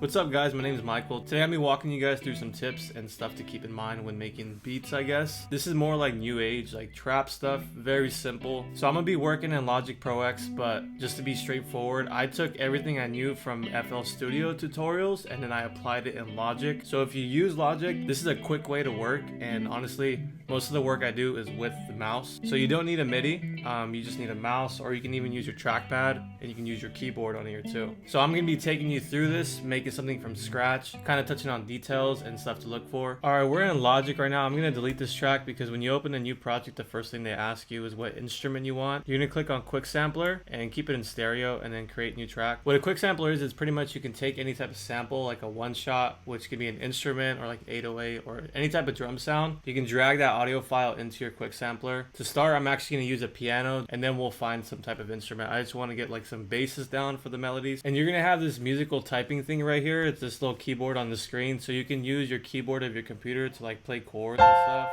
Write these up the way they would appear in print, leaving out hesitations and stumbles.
What's up guys, my name is Michael. Today I'm gonna be walking you guys through some tips and stuff to keep in mind when making beats, I guess. This is more like new age, like trap stuff, very simple. So I'm gonna be working in Logic Pro X, but just to be straightforward, I took everything I knew from FL Studio tutorials and then I applied it in Logic. So if you use Logic, this is a quick way to work, and honestly, most of the work I do is with the mouse. So you don't need a MIDI, you just need a mouse, or you can even use your trackpad and you can use your keyboard on here too. So I'm gonna be taking you through this, making something from scratch, kind of touching on details and stuff to look for. Alright, we're in Logic right now. I'm gonna delete this track because when you open a new project, the first thing they ask you is what instrument you want. You're gonna click on Quick Sampler and keep it in stereo and then create new track. What a quick sampler is pretty much you can take any type of sample, like a one shot, which could be an instrument or like 808 or any type of drum sound. You can drag that audio file into your quick sampler. To start, I'm actually gonna use a piano and then we'll find some type of instrument. I just want to get like some basses down for the melodies. And you're gonna have this musical typing thing right here. It's this little keyboard on the screen, so you can use your keyboard of your computer to like play chords and stuff.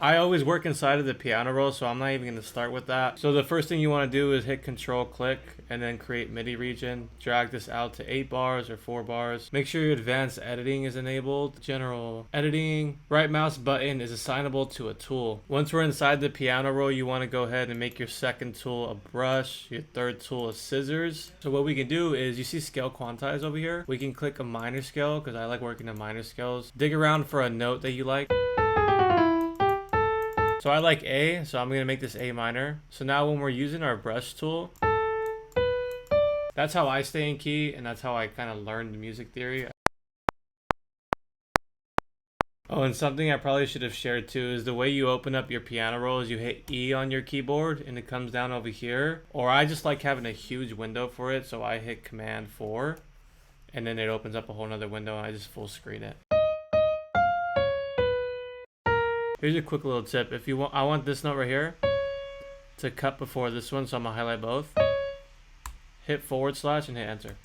I always work inside of the piano roll, so I'm not even going to start with that. So the first thing you want to do is hit Control click and then create MIDI region. Drag this out to 8 bars or 4 bars. Make sure your advanced editing is enabled. General editing. Right mouse button is assignable to a tool. Once we're inside the piano roll, you want to go ahead and make your second tool a brush, your third tool a scissors. So what we can do is, you see scale quantize over here? We can click a minor scale because I like working in minor scales. Dig around for a note that you like. So I like A, so I'm going to make this A minor. So now when we're using our brush tool, that's how I stay in key, and that's how I kind of learned the music theory. Oh, and something I probably should have shared too is the way you open up your piano roll is you hit E on your keyboard and it comes down over here. Or I just like having a huge window for it, so I hit Command 4 and then it opens up a whole nother window and I just full screen it. Here's a quick little tip. If you want, I want this note right here to cut before this one, so I'm gonna highlight both. Hit / and hit enter.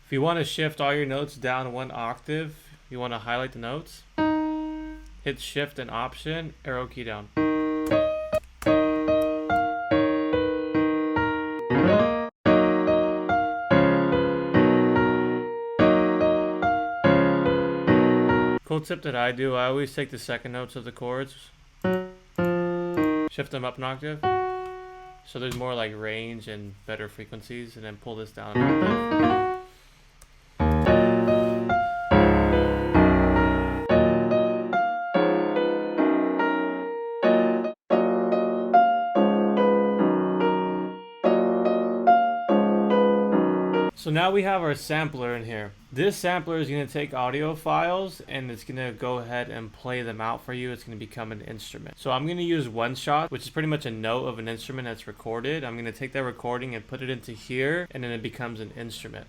If you want to shift all your notes down 1 octave, you want to highlight the notes. Hit Shift and Option, arrow key down. Cool tip that I do, I always take the second notes of the chords, shift them up an octave, so there's more like range and better frequencies, and then pull this down an octave. So now we have our sampler in here. This sampler is going to take audio files and it's going to go ahead and play them out for you. It's going to become an instrument. So I'm going to use one shot, which is pretty much a note of an instrument that's recorded. I'm going to take that recording and put it into here, and then it becomes an instrument.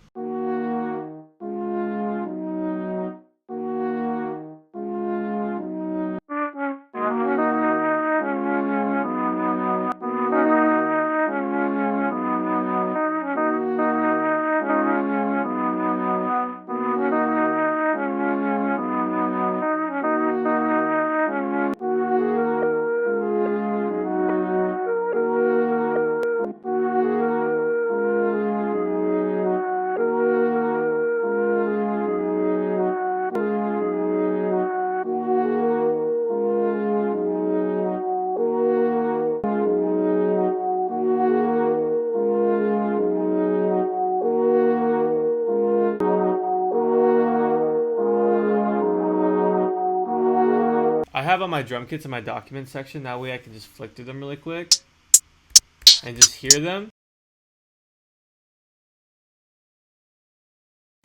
I have on my drum kits in my document section, that way I can just flick through them really quick and just hear them.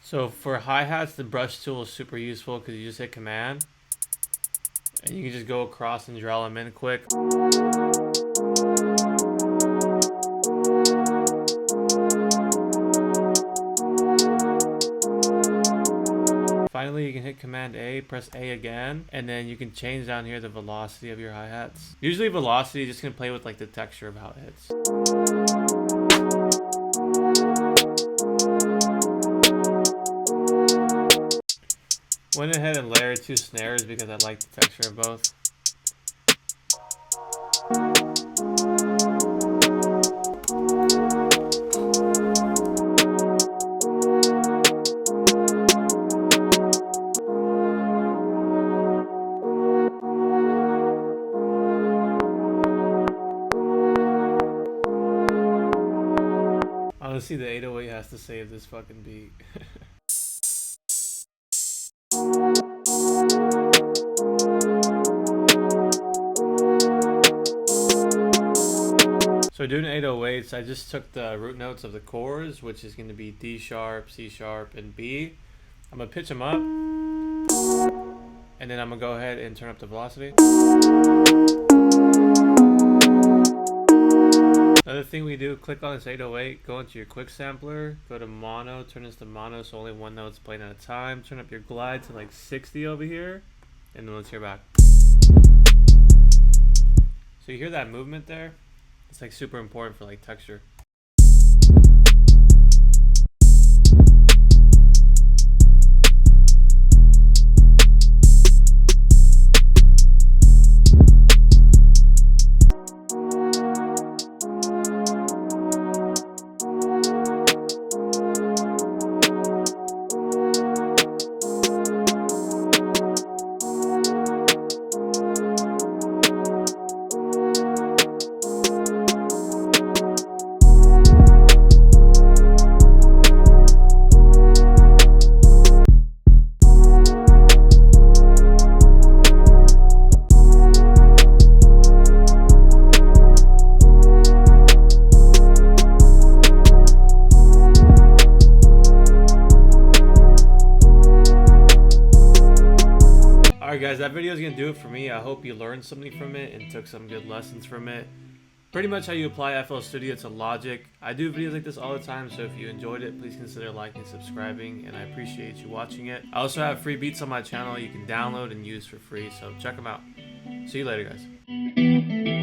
So for hi-hats, the brush tool is super useful because you just hit Command and you can just go across and draw them in quick. Finally, you can hit Command A, press A again, and then you can change down here the velocity of your hi-hats. Usually velocity is just going to play with like the texture of how it hits. Went ahead and layered 2 snares because I like the texture of both. want to see the 808 has to say of this fucking beat. So doing 808s, I just took the root notes of the chords, which is going to be D sharp, C sharp, and B. I'm going to pitch them up, and then I'm going to go ahead and turn up the velocity. Another thing we do, click on this 808, go into your quick sampler, go to mono, turn this to mono so only one note's playing at a time, turn up your glide to like 60 over here, and then let's hear back. So you hear that movement there? It's like super important for like texture. Alright guys, that video is going to do it for me. I hope you learned something from it and took some good lessons from it. Pretty much how you apply FL Studio to Logic. I do videos like this all the time, so if you enjoyed it, please consider liking and subscribing, and I appreciate you watching it. I also have free beats on my channel you can download and use for free, so check them out. See you later guys.